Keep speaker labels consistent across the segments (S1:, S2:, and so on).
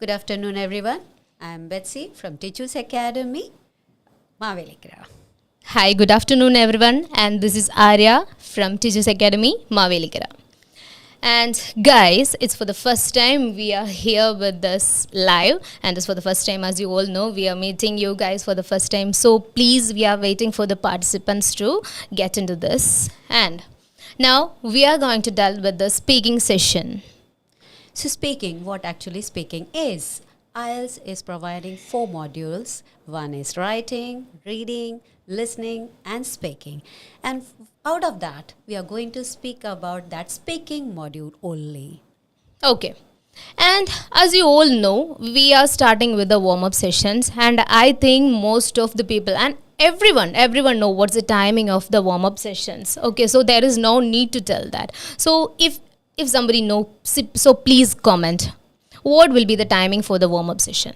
S1: Good afternoon, everyone. I'm Betsy from Tiju's Academy, Mavelikra.
S2: Hi, good afternoon, everyone. And this is Arya from Tiju's Academy, Mavelikra. And guys, it's for the first time we are here with this live, and it's for the first time, as you all know, we are meeting you guys for the first time. So please, we are waiting for the participants to get into this. And now we are going to delve with the speaking session.
S1: So speaking, what actually speaking is? IELTS is providing 4 modules. One is writing, reading, listening and speaking. And out of that, we are going to speak about that speaking module only.
S2: Okay. And as you all know, we are starting with the warm-up sessions, and I think most of the people and everyone know what's the timing of the warm-up sessions. Okay, so there is no need to tell that. So if somebody know, so please comment what will be the timing for the warm-up session.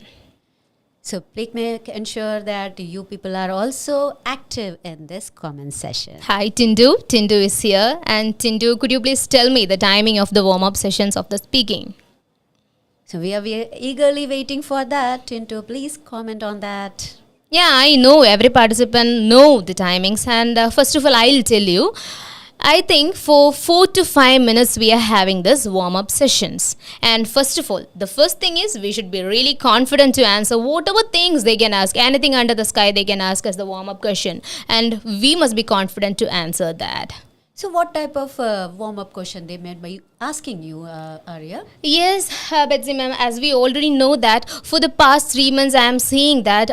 S1: So please make ensure that you people are also active in this comment session.
S2: Hi Tiju is here, and Tiju, could you please tell me the timing of the warm-up sessions of the speaking?
S1: So we are eagerly waiting for that. Tintu, please comment on that.
S2: Yeah, I know every participant know the timings, and first of all, I'll tell you. I think for 4 to 5 minutes we are having this warm-up sessions. And first of all, the first thing is we should be really confident to answer whatever things they can ask. Anything under the sky they can ask as the warm-up question. And we must be confident to answer that.
S1: So what type of warm-up question they made by asking you, Arya?
S2: Yes, Betsy ma'am, as we already know that for the past 3 months I am seeing that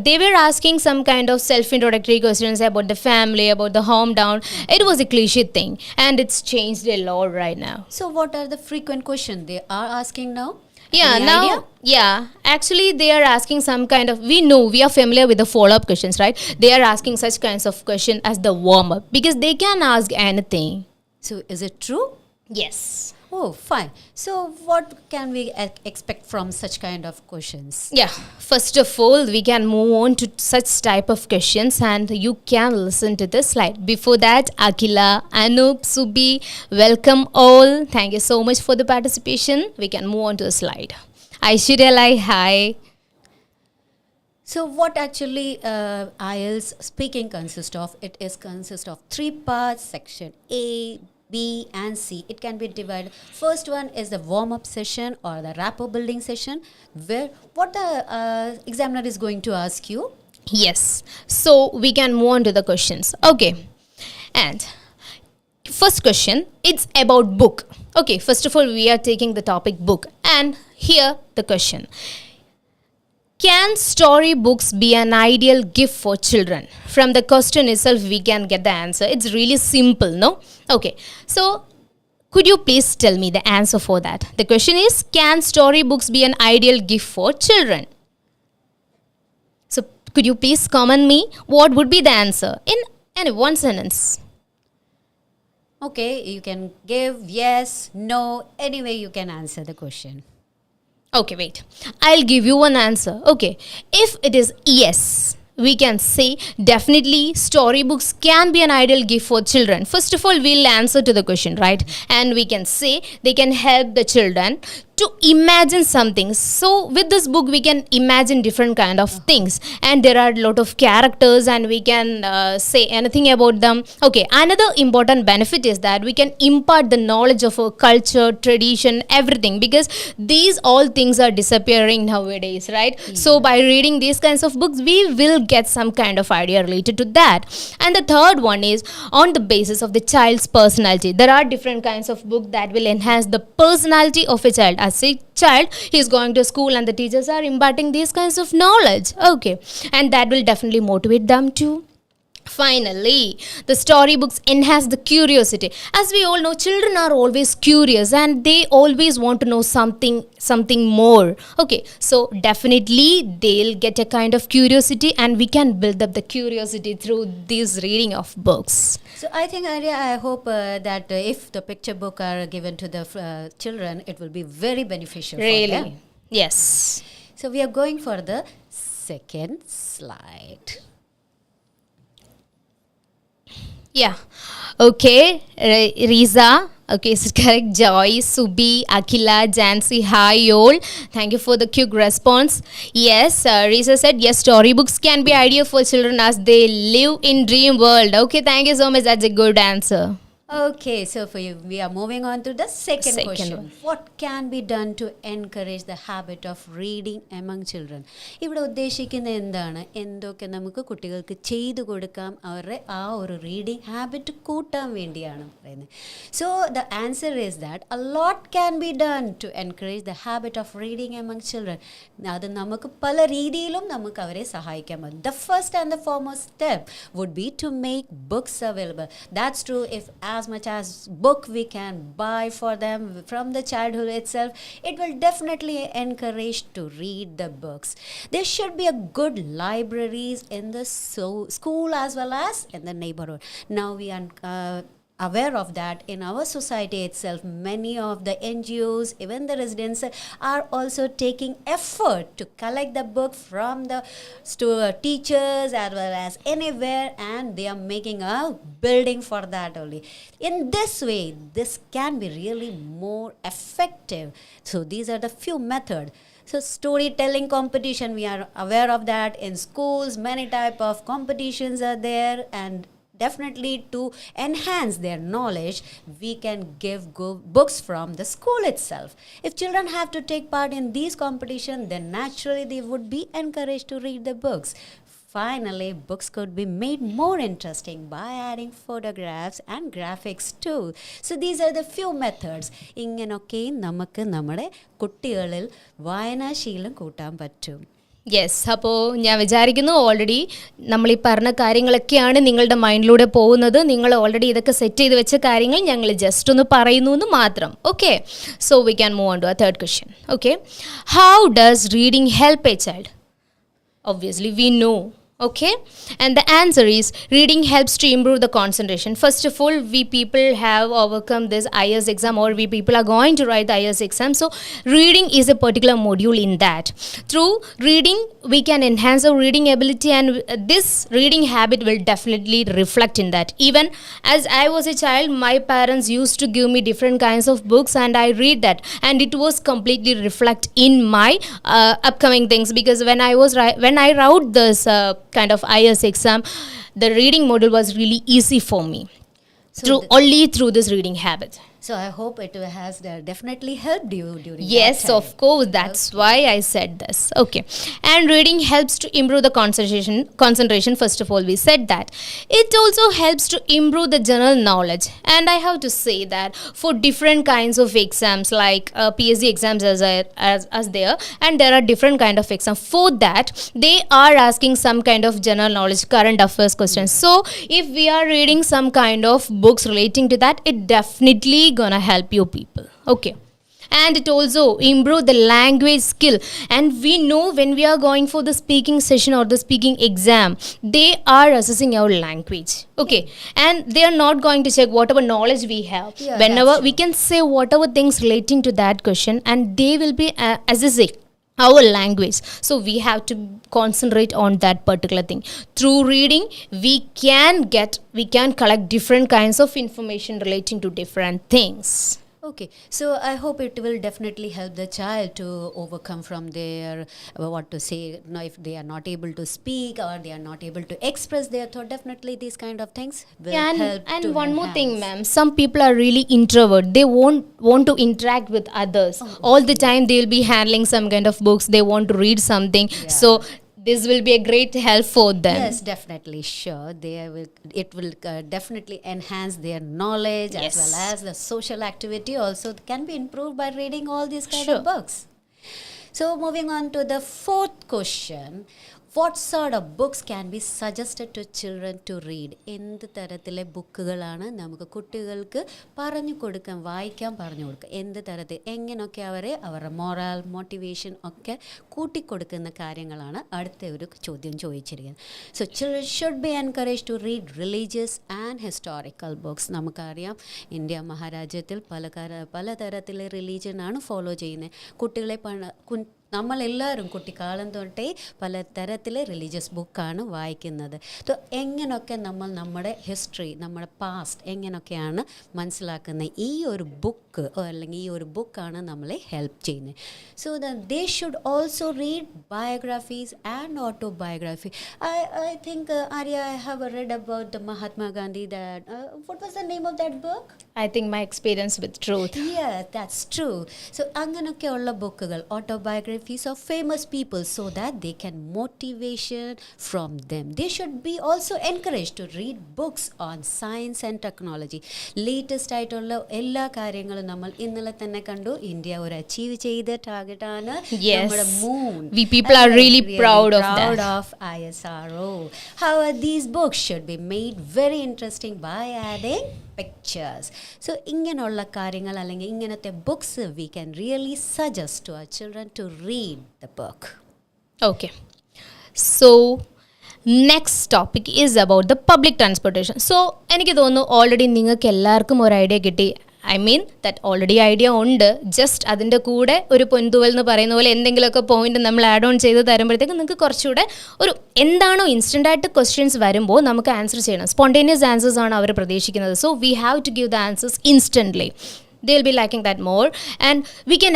S2: they were asking some kind of self-introductory questions about the family, about the hometown. It was a cliche thing, and it's changed a lot right now.
S1: So what are the frequent questions they are asking now?
S2: Yeah,
S1: Any
S2: now,
S1: idea?
S2: yeah, actually they are asking some kind of, we are familiar with the follow-up questions, right? They are asking such kinds of question as the warm-up, because they can ask anything.
S1: So is it true?
S2: Yes.
S1: Oh, fine. So what can we expect from such kind of questions?
S2: Yeah, first of all, we can move on to such type of questions, and you can listen to this slide. Before that, Akila, Anup, Subi, welcome all. Thank you so much for the participation. We can move on to the slide. Aishwarya, hi.
S1: So what actually IELTS speaking consists of? It is consist of 3 parts, section A, B and C. It can be divided. First one is the warm-up session or the rapport building session, where what the examiner is going to ask you.
S2: Yes. So we can move on to the questions. Okay. And first question, it's about book. Okay, first of all, we are taking the topic book. And here the question. Can storybooks be an ideal gift for children? From the question itself, we can get the answer. It's really simple, no? Okay, so could you please tell me the answer for that? The question is, can storybooks be an ideal gift for children? So could you please comment me what would be the answer in one sentence?
S1: Okay, you can give yes, no, any way you can answer the question.
S2: Okay, wait. I'll give you one answer. Okay. If it is yes, we can say definitely storybooks can be an ideal gift for children. First of all, we'll answer to the question, right? And we can say they can help the children to imagine something. So with this book, we can imagine different kind of things, and there are a lot of characters, and we can say anything about them. Okay, another important benefit is that we can impart the knowledge of our culture, tradition, everything, because these all things are disappearing nowadays, right? So by reading these kinds of books, we will get some kind of idea related to that. And the third one is on the basis of the child's personality. There are different kinds of books that will enhance the personality of a child. As a child, he is going to school and the teachers are imparting these kinds of knowledge. Okay, and that will definitely motivate them too. Finally, the storybooks enhance the curiosity. As we all know, children are always curious and they always want to know something more. Okay, so definitely they'll get a kind of curiosity, and we can build up the curiosity through this reading of books.
S1: So I think, Arya, I hope that if the picture book are given to the children, it will be very beneficial for them.
S2: Really? Yes.
S1: So we are going for the second slide.
S2: Yeah. Okay, Riza, Okay, is it correct? Joy, Subi, Akila, Jansi, hi all. Thank you for the quick response. Yes, Risa said yes, storybooks can be ideal for children as they live in dream world. Okay, thank you so much. That's a good answer.
S1: Okay, so for you, we are moving on to the second
S2: Second
S1: question.
S2: one.
S1: What can be done to encourage the habit of reading among children? ഇവിടെ ഉദ്ദേശിക്കുന്നത് എന്താണ്, എന്തൊക്കെ നമുക്ക് കുട്ടികൾക്ക് ചെയ്തു കൊടുക്കാം അവരുടെ ആ ഒരു റീഡിങ് ഹാബിറ്റ് കൂട്ടാൻ വേണ്ടിയാണ് പറയുന്നത്. So the answer is that a lot can be done to encourage the habit of reading among children. അത് നമുക്ക് പല രീതിയിലും നമുക്ക് അവരെ സഹായിക്കാൻ പറ്റും. The first and the foremost step would be to make books available. That's true. If as much as book we can buy for them from the childhood itself, it will definitely encourage to read the books. There should be a good libraries in the school as well as in the neighborhood. Now we are aware of that in our society itself. Many of the NGOs, even the residents, are also taking effort to collect the book from the teachers as well as anywhere, and they are making a building for that only. In this way, this can be really more effective. So these are the few methods. So storytelling competition, we are aware of that in schools. Many type of competitions are there, and definitely to enhance their knowledge, we can give books from the school itself. If children have to take part in these competitions, then naturally they would be encouraged to read the books. Finally, books could be made more interesting by adding photographs and graphics too. So these are the few methods. ഇങ്ങനൊക്കെ നമുക്ക് നമ്മുടെ കുട്ടികളിൽ വായനാശീലം കൂട്ടാൻ പറ്റും.
S2: Yes, അപ്പോൾ ഞാൻ വിചാരിക്കുന്നു ഓൾറെഡി നമ്മൾ ഈ പറഞ്ഞ കാര്യങ്ങളൊക്കെയാണ് നിങ്ങളുടെ മൈൻഡിലൂടെ പോകുന്നത്. നിങ്ങൾ ഓൾറെഡി ഇതൊക്കെ സെറ്റ് ചെയ്ത് വെച്ച കാര്യങ്ങൾ ഞങ്ങൾ ജസ്റ്റ് ഒന്ന് പറയുന്നു എന്ന് മാത്രം. Okay, so we can move on to a third question. Okay, how does reading help a child? Obviously we know. Okay, and the answer is reading helps to improve the concentration. First of all, we people have overcome this IELTS exam, or we people are going to write the IELTS exam. So reading is a particular module in that. Through reading, we can enhance our reading ability, and this reading habit will definitely reflect in that. Even as I was a child, my parents used to give me different kinds of books, and I read that, and it was completely reflect in my upcoming things. Because when I wrote this kind of IELTS exam, the reading module was really easy for me, so only through this reading habit.
S1: So I hope it has definitely helped you during
S2: Yes,
S1: that time.
S2: of course, that's why I said this. Okay, and reading helps to improve the concentration. First of all, we said that it also helps to improve the general knowledge, and I have to say that for different kinds of exams, like PhD exams as there, and there are different kind of exams. For that, they are asking some kind of general knowledge, current affairs questions. So if we are reading some kind of books relating to that, it definitely gonna help you people. Okay, and it also improve the language skill, and we know when we are going for the speaking session or the speaking exam, they are assessing our language. Okay, and they are not going to check whatever knowledge we have.
S1: Yeah,
S2: Whenever
S1: that's
S2: we can say whatever things relating to that question, and they will be assessing our language. So we have to concentrate on that particular thing. Through reading, we can collect different kinds of information relating to different things.
S1: Okay, so I hope it will definitely help the child to overcome from their what to say. Now, if they are not able to speak or they are not able to express their thought, definitely these kind of things will help.
S2: And
S1: to
S2: one more thing,
S1: enhance.
S2: ma'am, some people are really introvert. They won't want to interact with others. All the time they will be handling some kind of books, they want to read something.
S1: Yeah.
S2: So this will be a great help for them.
S1: Yes, definitely, sure. It will definitely enhance their knowledge.
S2: Yes.
S1: As well as the social activity also can be improved by reading all these kind
S2: Sure.
S1: of books. So moving on to the fourth question. What sort of books can be suggested to children to read? എന്ത് തരത്തിലെ ബുക്കുകളാണ് നമുക്ക് കുട്ടികൾക്ക് പറഞ്ഞു കൊടുക്കാൻ, വായിക്കാൻ പറഞ്ഞു കൊടുക്കുക? എന്ത് തരത്തിൽ, എങ്ങനെയൊക്കെ അവരുടെ മോറൽ മോട്ടിവേഷൻ ഒക്കെ കൂട്ടിക്കൊടുക്കുന്ന കാര്യങ്ങളാണ് അടുത്ത ഒരു ചോദ്യം ചോദിച്ചിരിക്കുന്നത്. So children should be encourage to read religious and historical books. നമുക്കറിയാം ഇന്ത്യ മഹാരാജ്യത്തിൽ പലതരത്തിലെ റിലീജിയനാണ് ഫോളോ ചെയ്യുന്നത്. കുട്ടികളെ നമ്മളെല്ലാവരും കുട്ടിക്കാലം തൊട്ടേ പല തരത്തിലെ റിലീജിയസ് ബുക്കാണ് വായിക്കുന്നത്. സോ എങ്ങനെയൊക്കെ നമ്മൾ നമ്മുടെ ഹിസ്റ്ററി, നമ്മുടെ പാസ്റ്റ് എങ്ങനെയൊക്കെയാണ് മനസ്സിലാക്കുന്നത്, ഈ ഒരു ബുക്ക് അല്ലെങ്കിൽ ഈ ഒരു ബുക്കാണ് നമ്മളെ ഹെൽപ്പ് ചെയ്യുന്നത്. So they should also read biographies and autobiography. I think Arya, I have read about the Mahatma Gandhi, that what was the name of that book?
S2: I think my experience with truth.
S1: Yeah, that's true. So അങ്ങനെയൊക്കെയുള്ള ബുക്കുകൾ, autobiographies of famous people, so that they can motivation from them. They should be also encourage to read books on science and technology. Latest ആയിട്ടുള്ള എല്ലാ കാര്യങ്ങളും നമ്മൾ ഇന്നലെ തന്നെ കണ്ടു. India ഒരു അച്ചീവ് ചെയ്ത ടാർഗറ്റാണ് നമ്മുടെ moon.
S2: We people are really proud of that.
S1: Of ISRO. However, these books should be made very interesting by adding pictures. So ഇങ്ങനെയുള്ള കാര്യങ്ങൾ അല്ലെങ്കിൽ ഇങ്ങനത്തെ books we can really suggest to our children to read the book.
S2: Okay. So next topic is about the public transportation. So എനിക്ക് തോന്നുന്നു already നിങ്ങൾക്ക് എല്ലാവർക്കും ഒരു idea കിട്ടി. I mean that already idea ഉണ്ട്. ജസ്റ്റ് അതിൻ്റെ കൂടെ ഒരു പൊൻതുവൽ എന്ന് പറയുന്ന പോലെ എന്തെങ്കിലുമൊക്കെ പോയിന്റ് നമ്മൾ ആഡ് ഓൺ ചെയ്ത് തരുമ്പോഴത്തേക്ക് നിങ്ങൾക്ക് കുറച്ചുകൂടെ ഒരു എന്താണോ ഇൻസ്റ്റൻ്റായിട്ട് ക്വസ്റ്റ്യൻസ് വരുമ്പോൾ നമുക്ക് ആൻസർ ചെയ്യണം. സ്പോണ്ടേനിയസ് ആൻസേഴ്സ് ആണ് അവർ പ്രതീക്ഷിക്കുന്നത്. So we have to give the answers instantly. They'll be liking that more, and we can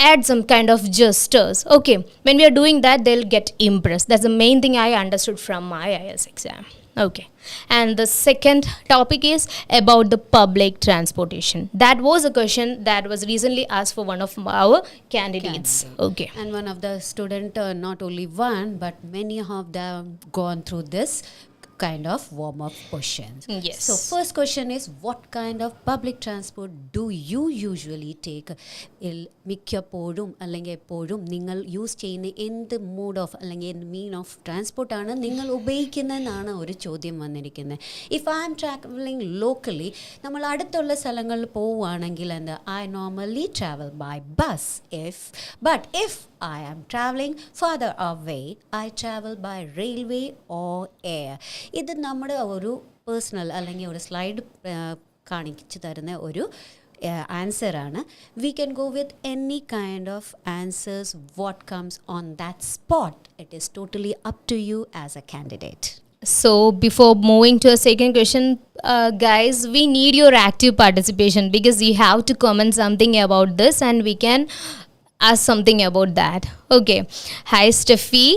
S2: add some kind of gestures. Okay, when we are doing that, they'll get impressed. That's the main thing I understood from my IELTS exam. Okay, and the second topic is about the public transportation. That was a question that was recently asked for one of our candidates. Okay,
S1: and one of the student, not only one but many of them gone through this kind of warm-up questions.
S2: Yes.
S1: So first question is, what kind of public transport do you usually take? മിക്കപ്പോഴും അല്ലെങ്കിൽ എപ്പോഴും നിങ്ങൾ use ചെയ്യുന്ന എന്ത് mode of അല്ലെങ്കിൽ എന്ത് mean of ട്രാൻസ്പോർട്ടാണ് നിങ്ങൾ ഉപയോഗിക്കുന്നതെന്നാണ് ഒരു ചോദ്യം വന്നിരിക്കുന്നത്. If I am travelling locally, നമ്മൾ അടുത്തുള്ള സ്ഥലങ്ങളിൽ പോവുകയാണെങ്കിൽ എന്താ, I normally travel by bus. If I am traveling farther away, I travel by railway or air. ഇത് നമ്മുടെ ഒരു പേഴ്സണൽ അല്ലെങ്കിൽ ഒരു സ്ലൈഡ് കാണിച്ചു തരുന്ന ഒരു ആൻസറാണ്. We can go with any kind of answers what comes on that spot. It is totally up to you as a candidate.
S2: So before moving to a second question, guys, we need your active participation because you have to comment something about this and we can ask something about that. Okay. Hi Steffi.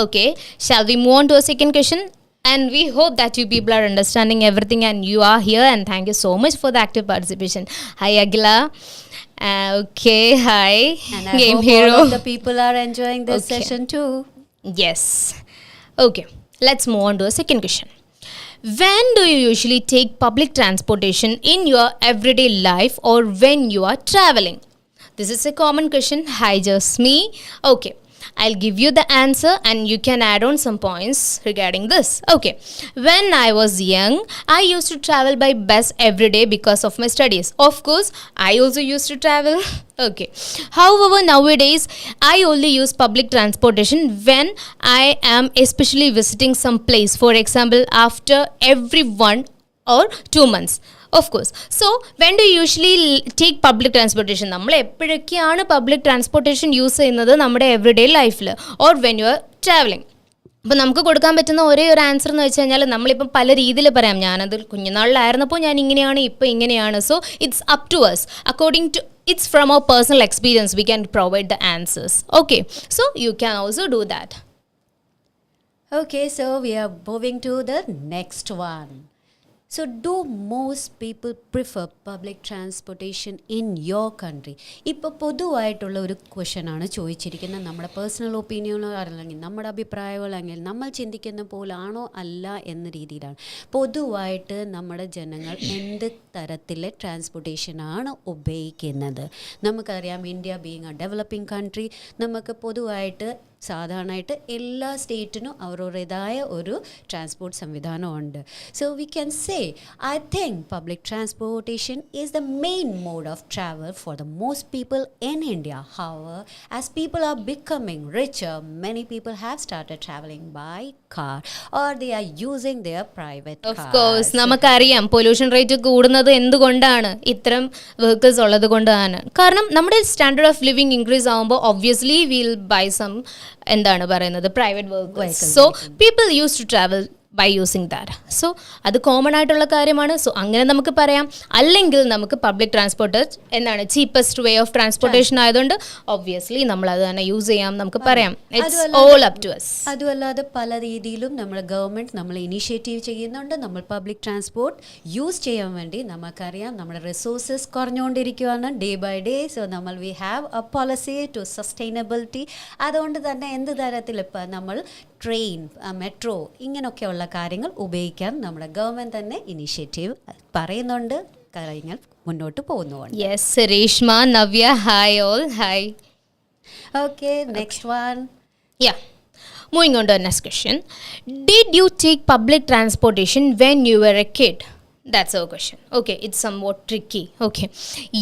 S2: Okay, shall we move on to a second question? And we hope that you people are understanding everything and you are here, and thank you so much for the active participation. Hi Agila. Okay, hi.
S1: And I
S2: Game
S1: hope
S2: Hero.
S1: all of the people are enjoying this session too.
S2: Yes. Okay, let's move on to a second question. When do you usually take public transportation in your everyday life or when you are traveling? This is a common question. Hi Jasmi. Okay, I'll give you the answer and you can add on some points regarding this. Okay, when I was young, I used to travel by bus every day because of my studies. Of course, I also used to travel. Okay, however, nowadays I only use public transportation when I am especially visiting some place. For example, after every 1 or 2 months. Of course. So, when do you usually take public transportation? നമ്മൾ എപ്പോഴൊക്കെയാണ് public transportation use ചെയ്യുന്നത് നമ്മുടെ everyday ലൈഫിൽ or when you are travelling? അപ്പോൾ നമുക്ക് കൊടുക്കാൻ പറ്റുന്ന ഒരേ ഒരു ആൻസർ എന്ന് വെച്ച് കഴിഞ്ഞാൽ നമ്മളിപ്പം പല രീതിയിൽ പറയാം. ഞാനത് കുഞ്ഞുനാളിലായിരുന്നപ്പോൾ ഞാൻ ഇങ്ങനെയാണ്, ഇപ്പോൾ ഇങ്ങനെയാണ്. So it's up to us according to it's from our personal experience we can provide the answers. Okay, so you can also do that.
S1: Okay, so we are moving to the next one. So do most people prefer public transportation in your country? ഇപ്പോൾ പൊതുവായിട്ടുള്ള ഒരു ക്വസ്റ്റ്യനാണ് ചോദിച്ചിരിക്കുന്നത്. നമ്മുടെ personal ഒപ്പീനിയനോ അല്ലെങ്കിൽ നമ്മുടെ അഭിപ്രായമോ അല്ലെങ്കിൽ നമ്മൾ ചിന്തിക്കുന്ന പോലാണോ അല്ല എന്ന രീതിയിലാണ്. പൊതുവായിട്ട് നമ്മുടെ ജനങ്ങൾ എന്ത് തരത്തിലെ ട്രാൻസ്പോർട്ടേഷനാണ് ഉപയോഗിക്കുന്നത്? നമുക്കറിയാം, India being a developing country, നമുക്ക് പൊതുവായിട്ട് സാധാരണയായിട്ട് എല്ലാ സ്റ്റേറ്റിനും അവരുടേതായ ഒരു ട്രാൻസ്പോർട്ട് സംവിധാനമുണ്ട്. So we can say I think public transportation is the main mode of travel for the most people in India. However as people are becoming richer, many people have started travelling by car or they are using their private
S2: of course നമുക്കറിയാം pollution rate കൂടുന്നത് എന്തുകൊണ്ടാണ്, ഇത്തരം vehicles ഉള്ളത് കൊണ്ടാണ്. കാരണം നമ്മുടെ standard of living increase ആകുമ്പോൾ obviously will buy some എന്താണ് പറയുന്നത് private vehicles. So people use to travel by using that. So അത് കോമൺ ആയിട്ടുള്ള കാര്യമാണ്. സോ അങ്ങനെ നമുക്ക് പറയാം. അല്ലെങ്കിൽ നമുക്ക് പബ്ലിക് ട്രാൻസ്പോർട്ട് എന്താണ് ചീപ്പസ്റ്റ് വേ ഓഫ് ട്രാൻസ്പോർട്ടേഷൻ ആയതുകൊണ്ട് ഒബ്വിയസ്ലി നമ്മൾ അത് തന്നെ യൂസ് ചെയ്യാം, നമുക്ക് പറയാം. It's all up to us.
S1: അതുമല്ലാതെ പല രീതിയിലും നമ്മുടെ ഗവൺമെൻറ് നമ്മൾ ഇനീഷ്യേറ്റീവ് ചെയ്യുന്നുണ്ട്. നമ്മൾ പബ്ലിക് ട്രാൻസ്പോർട്ട് യൂസ് ചെയ്യാൻ വേണ്ടി നമുക്കറിയാം നമ്മുടെ റിസോഴ്സസ് കുറഞ്ഞുകൊണ്ടിരിക്കുകയാണ് ഡേ ബൈ ഡേ. സോ നമ്മൾ we have a policy to sustainability. അതുകൊണ്ട് തന്നെ എന്ത് തരത്തിൽ ഇപ്പം നമ്മൾ ട്രെയിൻ, മെട്രോ ഇങ്ങനെയൊക്കെയുള്ള കാര്യങ്ങൾ ഉപയോഗിക്കാൻ നമ്മുടെ ഗവൺമെൻറ് തന്നെ ഇനീഷ്യേറ്റീവ് പറയുന്നുണ്ട്, കാര്യങ്ങൾ മുന്നോട്ട് പോകുന്നുണ്ട്.
S2: Yes, Reshma, Navya, hi all, hi.
S1: Okay, next one.
S2: Yeah. Moving on to the next question. Did you take public transportation when you were a kid? That's our question. Okay, it's somewhat tricky. Okay.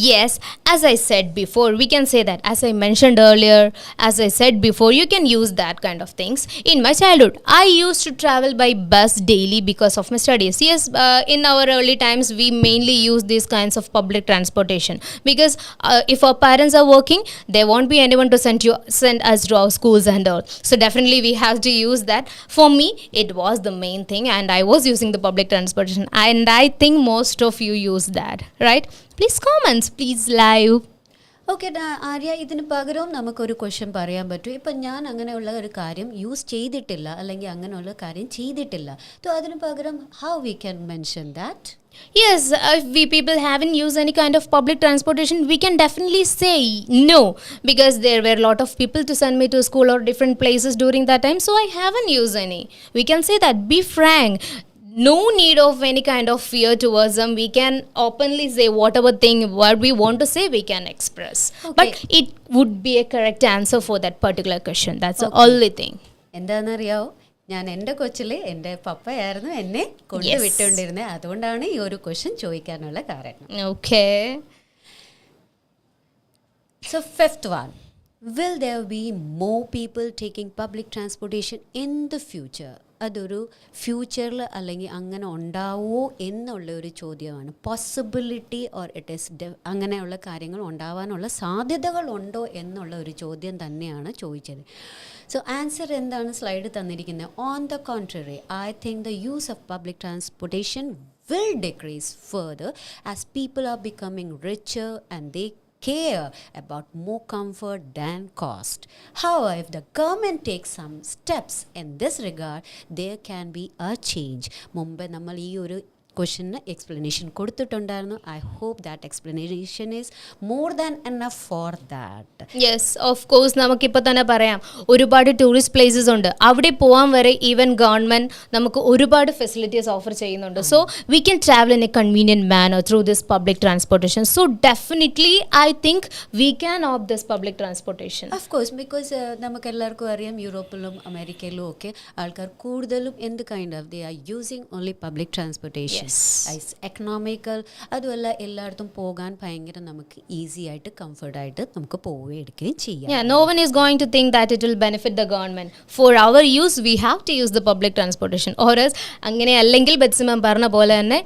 S2: Yes, as I said before, we can say that. As I mentioned earlier, as I said before, you can use that kind of things. In my childhood, I used to travel by bus daily because of my studies. Yes, in our early times, we mainly use these kinds of public transportation because if our parents are working, there won't be anyone to send us to our schools and all. So definitely we have to use that. For me, it was the main thing, and I was using the public transportation, and I think most of you use that, right? Please comments, please live.
S1: Okay Arya, ഇതിന് പകരവും നമുക്കൊരു question പറയാൻ പറ്റും. ഇപ്പം ഞാൻ അങ്ങനെയുള്ള ഒരു കാര്യം use ചെയ്തിട്ടില്ല അല്ലെങ്കിൽ അങ്ങനെയുള്ള കാര്യം ചെയ്തിട്ടില്ല. സോ അതിന് പകരം how we can mention that?
S2: Yes, if we people haven't used any kind of public transportation, we can definitely say no, because there were a lot of people to send me to school or different places during that time, so I haven't used any. We can say that, be frank. No need of any kind of fear towards them. We can openly say whatever thing what we want to say, we can express.
S1: Okay.
S2: But it would be a correct answer for that particular question. That's the only thing.
S1: എന്താണെന്നറിയാവോ, ഞാൻ എൻ്റെ കൊച്ചിൽ എൻ്റെ പപ്പയായിരുന്നു എന്നെ കൊണ്ടുവിട്ടുകൊണ്ടിരുന്നത്. അതുകൊണ്ടാണ് ഈ ഒരു question ചോദിക്കാനുള്ള കാരണം.
S2: Okay.
S1: So fifth one, will there be more people taking public transportation in the future? അതൊരു ഫ്യൂച്ചറിൽ അല്ലെങ്കിൽ അങ്ങനെ ഉണ്ടാവുമോ എന്നുള്ള ഒരു ചോദ്യമാണ്. പോസിബിലിറ്റി ഓർ ഇറ്റ് ഈസ് അങ്ങനെയുള്ള കാര്യങ്ങൾ ഉണ്ടാവാനുള്ള സാധ്യതകളുണ്ടോ എന്നുള്ള ഒരു ചോദ്യം തന്നെയാണ് ചോദിച്ചത്. സോ ആൻസർ എന്താണ് സ്ലൈഡ് തന്നിരിക്കുന്നത്? On the contrary, I think the use of public transportation will decrease further as people are becoming richer and they care about more comfort than cost. However, if the government takes some steps in this regard, there can be a change. മുമ്പ് നമ്മൾ ഈ ഒരു ക്വസ്റ്റ്യന് explanation കൊടുത്തിട്ടുണ്ടായിരുന്നു. I hope that explanation is more than enough for that.
S2: Yes, of course നമുക്കിപ്പോൾ തന്നെ പറയാം ഒരുപാട് ടൂറിസ്റ്റ് പ്ലേസസ് ഉണ്ട്. അവിടെ പോകാൻ വരെ ഈവൻ ഗവൺമെൻറ് നമുക്ക് ഒരുപാട് ഫെസിലിറ്റീസ് ഓഫർ ചെയ്യുന്നുണ്ട്. So we can travel in a convenient manner through this public transportation. So definitely I think we can opt this public transportation.
S1: Of course, because നമുക്ക് എല്ലാവർക്കും അറിയാം യൂറോപ്പിലും അമേരിക്കയിലും ഒക്കെ ആൾക്കാർ കൂടുതലും എന്ത് kind of they are using only public transportation. Economical, അതുമല്ല എല്ലായിടത്തും പോകാൻ ഭയങ്കര നമുക്ക് ഈസി ആയിട്ട് കംഫർട്ടായിട്ട് നമുക്ക് പോവുകയും എടുക്കുകയും ചെയ്യാം.
S2: Yeah, no one is going to think that it will benefit the government. For our use, we have to use the public transportation. Or else, അങ്ങനെ അല്ലെങ്കിൽ ബെറ്റ്സിമാം പറഞ്ഞ പോലെ തന്നെ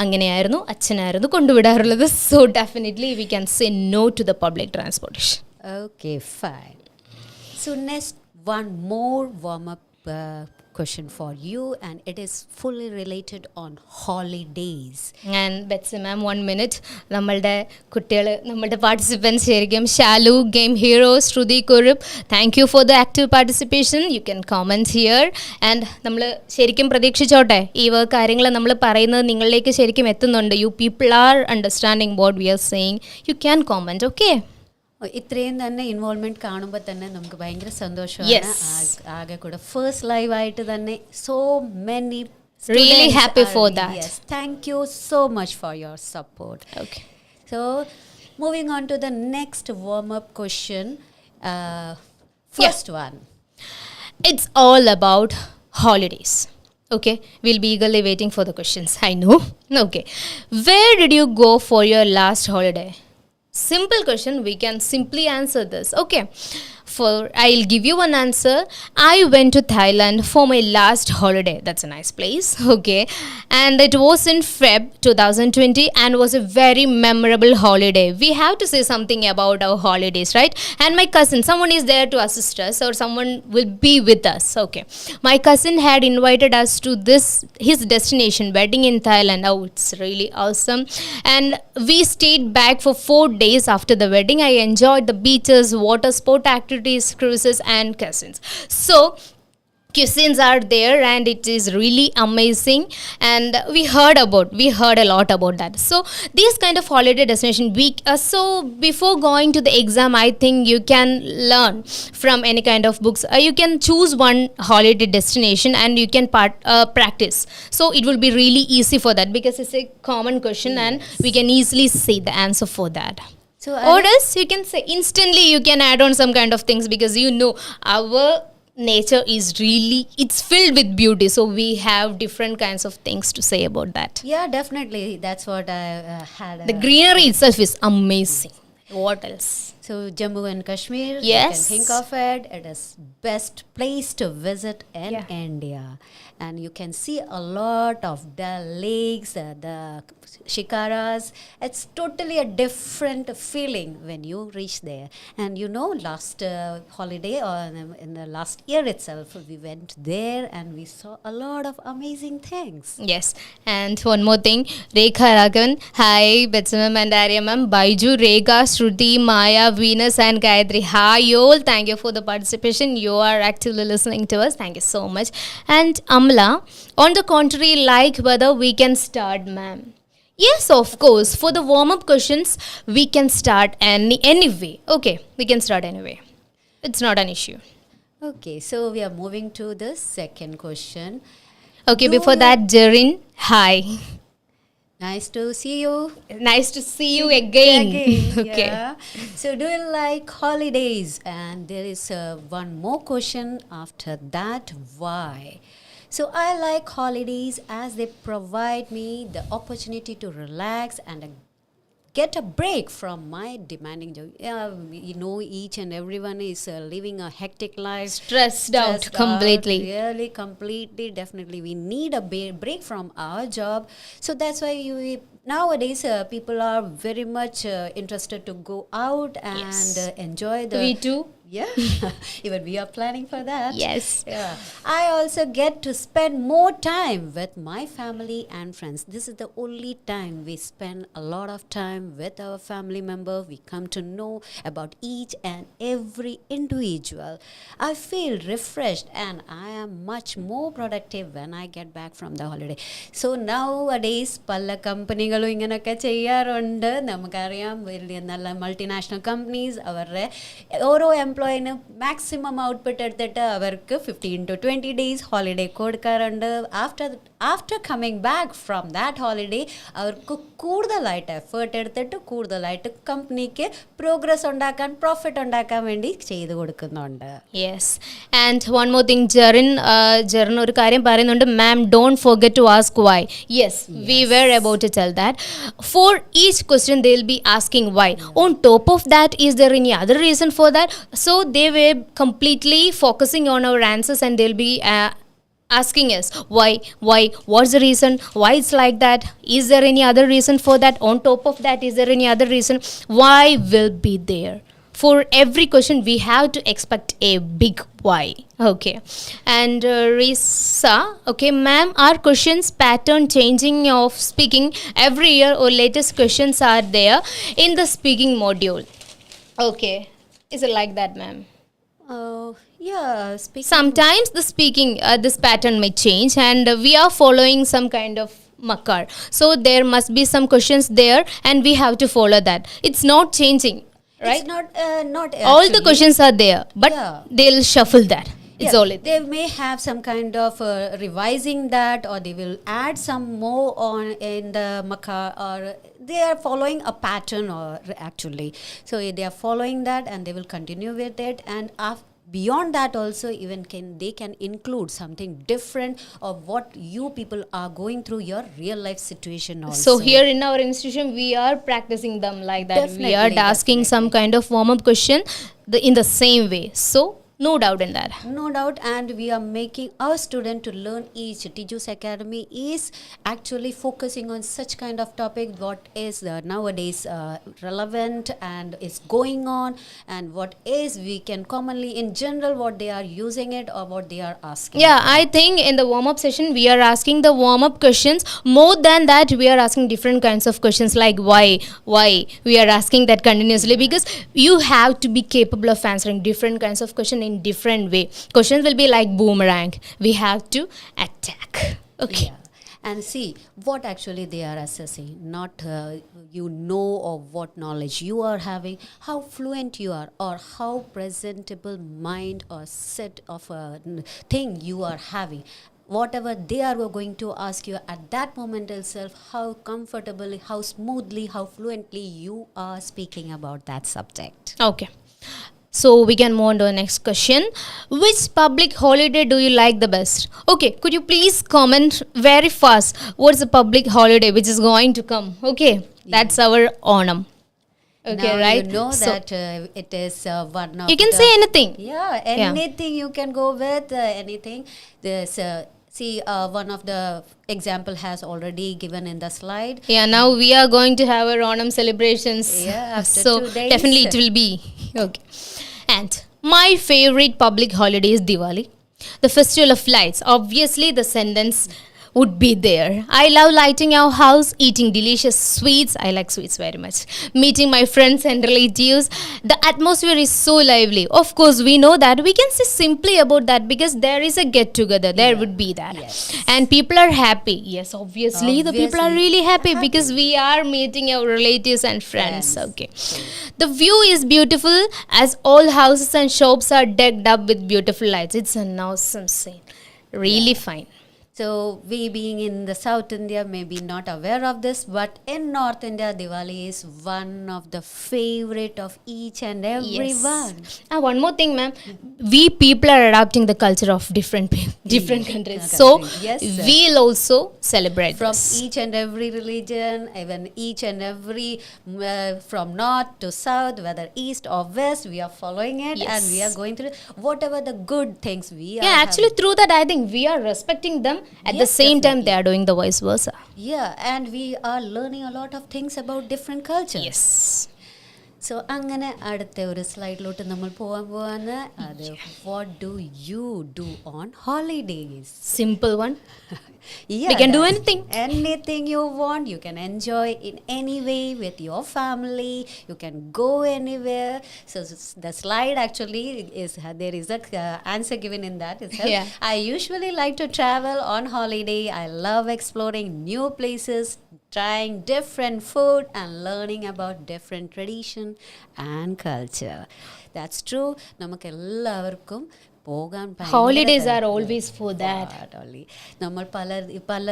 S2: അങ്ങനെയായിരുന്നു അച്ഛനായിരുന്നു കൊണ്ടുവിടാറുള്ളത്. So definitely we can say no to the public transportation.
S1: Okay, fine. So next, one more warm-up question for you, and it is fully related on holidays.
S2: And Betsy ma'am, 1 minute. നമ്മളുടെ കുട്ടികൾ, നമ്മളുടെ participants ശരിക്കും Shalu, game heroes, Shruti Kurup, thank you for the active participation. You can comment here. And നമ്മൾ ശരിക്കും പ്രതീക്ഷിച്ചോട്ടെ ഈ കാര്യങ്ങൾ നമ്മൾ പറയുന്നത് നിങ്ങളിലേക്ക് ശരിക്കും എത്തുന്നുണ്ട്. You people are understanding what we are saying. U can comment. Okay,
S1: ഇത്രയും തന്നെ ഇൻവോൾവ്മെന്റ് കാണുമ്പോൾ തന്നെ നമുക്ക് ഭയങ്കര സന്തോഷമാണ്. ആകെ കൂടെ ഫസ്റ്റ് ലൈവ് ആയിട്ട് തന്നെ so many
S2: really happy for that.
S1: Yes, thank you so much for your support.
S2: Okay,
S1: so moving on to the next warm up question. First one,
S2: It's all about holidays. Okay, we'll be eagerly waiting for the questions. I know. Okay, where did you go for your last holiday? Simple question, we can simply answer this. Okay, for I'll give you one answer. I went to Thailand for my last holiday. That's a nice place. Okay, and it was in Feb 2020 and was a very memorable holiday. We have to say something about our holidays, right? And my cousin, someone is there to assist us, or someone will be with us. Okay, my cousin had invited us to this his destination wedding in Thailand. Oh, it's really awesome. And we stayed back for 4 days after the wedding. I enjoyed the beaches, water sport activities, cruises, and cousins. So cuisines are there and it is really amazing, and we heard a lot about that. So these kind of holiday destination week, so before going to the exam, I think you can learn from any kind of books. You can choose one holiday destination and you can practice, so it will be really easy for that, because it's a common question and we can easily say the answer for that.
S1: So
S2: Or else you can say instantly, you can add on some kind of things, because our nature is really, it's filled with beauty, so we have different kinds of things to say about that.
S1: yeah, definitely. That's what I had.
S2: The greenery itself is amazing. What else?
S1: So Jammu and Kashmir,
S2: Yes.
S1: you can think of it. It is best place to visit in
S2: Yeah.
S1: India, and you can see a lot of the lakes, the shikaras. It's totally a different feeling when you reach there. And last holiday or in the last year itself, we went there and we saw a lot of amazing things.
S2: Yes, and one more thing, Rekha Raghavan, hi, Betsy ma'am and Arya ma'am, Baiju, Rekha, Shruti, Maya, Venus, and Gayatri. Hi, all. Thank you for the participation. You are actively listening to us. Thank you so much. And Amla, on the contrary, like whether we can start, ma'am. Yes, of course. For the warm up questions, we can start anyway. Okay, we can start anyway. It's not an issue.
S1: Okay, so we are moving to the second question.
S2: Okay,
S1: Do
S2: before
S1: you-
S2: that, Jarin, hi.
S1: Nice to see you.
S2: Nice to see you again. Okay.
S1: Yeah. So, do you like holidays? And there is one more question after that. Why? So, I like holidays as they provide me the opportunity to relax and get a break from my demanding job. Each and everyone is living a hectic life.
S2: Stressed out completely.
S1: Really, completely, definitely. We need a break from our job. So that's why nowadays people are very much interested to go out and
S2: Yes.
S1: enjoy the.
S2: We too.
S1: Yeah, even we are planning for that.
S2: Yes.
S1: Yeah. I also get to spend more time with my family and friends. This is the only time we spend a lot of time with our family member. We come to know about each and every individual. I feel refreshed and I am much more productive when I get back from the holiday. So nowadays പല കമ്പനികളും ഇങ്ങനെയൊക്കെ ചെയ്യാറുണ്ട്. നമുക്കറിയാം വലിയ നല്ല multinational companies അവരുടെ ഓരോ എംപ്ലോയിന് maximum output എടുത്തിട്ട് അവർക്ക് 15 to 20 days ഹോളിഡേ കൊടുക്കാറുണ്ട്. After coming back from that holiday അവർക്ക് കൂടുതലായിട്ട് എഫേർട്ട് എടുത്തിട്ട് കൂടുതലായിട്ട് കമ്പനിക്ക് പ്രോഗ്രസ് ഉണ്ടാക്കാൻ പ്രോഫിറ്റ് ഉണ്ടാക്കാൻ വേണ്ടി ചെയ്തു കൊടുക്കുന്നുണ്ട്.
S2: Yes. And one more thing, Jarin ഒരു കാര്യം പറയുന്നുണ്ട്, ma'am, don't forget to ask why. Yes, we were about to tell that. For each question, they'll be asking why. On top of that, is there any other reason for that? So they were completely focusing on our answers and they'll be asking us why, what's the reason, why it's like that, is there any other reason for that, on top of that, is there any other reason, why will be there. For every question we have to expect a big why. Okay. And Risa, okay, ma'am, our questions pattern changing of speaking every year, or latest questions are there in the speaking module. Okay, is it like that, ma'am?
S1: Yeah, speaking.
S2: Sometimes the speaking this pattern may change, and we are following some kind of makar, so there must be some questions there and we have to follow that. It's not changing, right?
S1: It's not
S2: All the
S1: actually.
S2: questions are there, but
S1: Yeah.
S2: they'll shuffle that. It's all it.
S1: They may have some kind of revising that, or they will add some more on in the makar, or they are following a pattern, or actually, so they are following that and they will continue with it. And beyond that also, even they can include something different of what you people are going through your real life situation also.
S2: So here in our institution, we are practicing them like that. We are
S1: Definitely,
S2: asking some kind of warm-up question in the same way. So no doubt in that.
S1: No doubt, and we are making our student to learn each. Tiju's Academy is actually focusing on such kind of topic, what is nowadays relevant and is going on, and what is we can commonly in general what they are using it or what they are asking.
S2: Yeah, I think in the warm-up session, we are asking the warm-up questions. More than that, we are asking different kinds of questions like why. We are asking that continuously because you have to be capable of answering different kinds of questions in different way. Questions will be like boomerang. We have to attack. Okay.
S1: Yeah. And see what actually they are assessing, not or what knowledge you are having, how fluent you are, or how presentable mind or set of a thing you are having. Whatever they are going to ask you at that moment itself, how comfortably, how smoothly, how fluently you are speaking about that subject.
S2: Okay. So we can move on to the next question. Which public holiday do you like the best? Okay, could you please comment very fast what's the public holiday which is going to come? Okay, that's our Onam. Okay,
S1: now
S2: right?
S1: You know
S2: So
S1: that it is one of
S2: you can say anything.
S1: Yeah, anything you can go with, anything. There's one of the example has already given in the slide.
S2: Yeah, now we are going to have our Onam celebrations.
S1: Yeah, after
S2: so
S1: 2 days.
S2: definitely it will be. Okay. And my favorite public holiday is Diwali, the festival of lights. Obviously, the sentence would be there. I love lighting our house, eating delicious sweets. I like sweets very much. Meeting my friends and relatives. The atmosphere is so lively. Of course, we know that. We can say simply about that because there is a get together. There would be that.
S1: Yes.
S2: And people are happy. Yes, obviously, the people are
S1: Obviously.
S2: really happy because we are meeting our relatives and friends.
S1: Friends.
S2: Okay. The view is beautiful as all houses and shops are decked up with beautiful lights. It's an awesome scene. Really fine.
S1: So we being in the South India may be not aware of this, but in North India, Diwali is one of the favorite of each and everyone.
S2: Yes. And one more thing, ma'am. We people are adopting the culture of different countries. So
S1: Yes, sir.
S2: we'll also celebrate
S1: From
S2: this.
S1: each and every religion, even each and every from north to south, whether east or west, we are following it.
S2: Yes.
S1: And we are going through whatever the good things we are
S2: Yeah, actually
S1: having.
S2: through that I think we are respecting them at the
S1: Yes,
S2: same time
S1: definitely.
S2: they are doing the vice versa.
S1: Yeah, and we are learning a lot of things about different cultures.
S2: Yes.
S1: So അങ്ങനെ അടുത്ത ഒരു സ്ലൈഡിലോട്ട് നമ്മൾ പോവാണ്. അത് what do you do on holidays?
S2: Simple one.
S1: Yeah,
S2: We can do
S1: that's
S2: anything.
S1: Anything you want, you can enjoy in any way with your family. You can go anywhere. So the slide actually is there is a answer given in that itself.
S2: Yeah.
S1: I usually like to travel on holiday. I love exploring new places, trying different food and learning about different tradition and culture. That's true. നമുക്ക് എല്ലാവർക്കും പോകാൻ
S2: Holidays are always for that.
S1: നമ്മൾ പല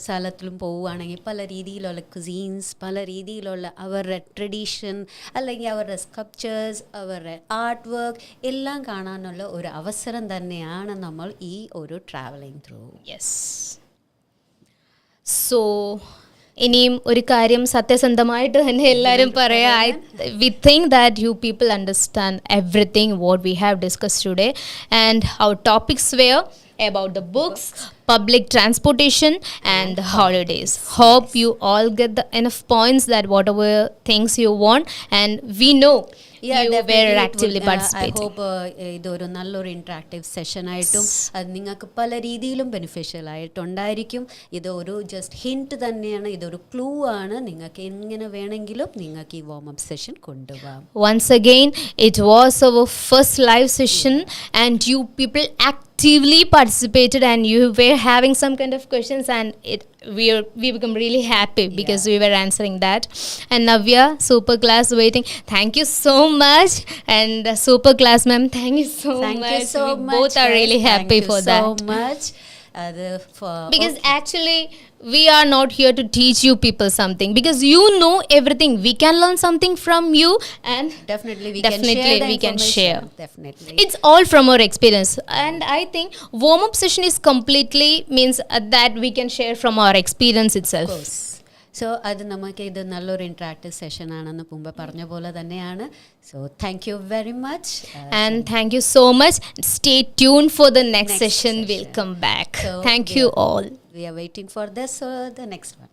S1: സ്ഥലത്തിലും പോവുകയാണെങ്കിൽ പല രീതിയിലുള്ള cuisines, പല രീതിയിലുള്ള അവരുടെ ട്രഡീഷൻ അല്ലെങ്കിൽ അവരുടെ സ്കൾപ്ചേഴ്സ്, അവരുടെ ആർട്ട് വർക്ക് എല്ലാം കാണാനുള്ള ഒരു അവസരം തന്നെയാണ് നമ്മൾ ഈ ഒരു ട്രാവലിംഗ് ത്രൂ.
S2: Yes. So ഇനിയും ഒരു കാര്യം സത്യസന്ധമായിട്ട് തന്നെ എല്ലാവരും പറയാ. We think that you people understand everything what we have discussed today, and our topics were about the books, public transportation and the holidays. Hope you all get the enough points that whatever things you want, and we know you were actively participating.
S1: I hope ഇതൊരു നല്ലൊരു interactive session ആയിട്ടും അത് നിങ്ങൾക്ക് പല രീതിയിലും beneficial ആയിട്ടുണ്ടായിരിക്കും. ഇതൊരു just hint തന്നെയാണ്, ഇതൊരു ക്ലൂ ആണ്. നിങ്ങൾക്ക് എങ്ങനെ വേണമെങ്കിലും നിങ്ങൾക്ക് ഈ വാം അപ്പ് സെഷൻ കൊണ്ടുപോകാം.
S2: Once again, it was our first live session and you people actively participated and you were having some kind of questions, and we become really happy because we were answering that. And Navya, super class waiting, thank you so much, and super class ma'am, thank you so much.
S1: Thank you so
S2: We
S1: much.
S2: both are really happy for that.
S1: Thank you so much. അത്
S2: Because actually, we are not here to teach you people something. Because you know everything. We can learn something from you, and
S1: definitely we
S2: definitely
S1: can share the
S2: we can
S1: information.
S2: share.
S1: Definitely.
S2: It's all from our experience, and I think warm up session is completely means that we can share from our experience itself.
S1: So അത് നമുക്ക് ഇത് നല്ലൊരു interactive session ആണെന്ന് മുമ്പ് പറഞ്ഞ പോലെ തന്നെയാണ്. So thank you very much.
S2: And thank you so much. Stay tuned for the next
S1: Next
S2: session.
S1: session.
S2: We'll come back.
S1: So
S2: Thank you all.
S1: We are waiting for this, the next one.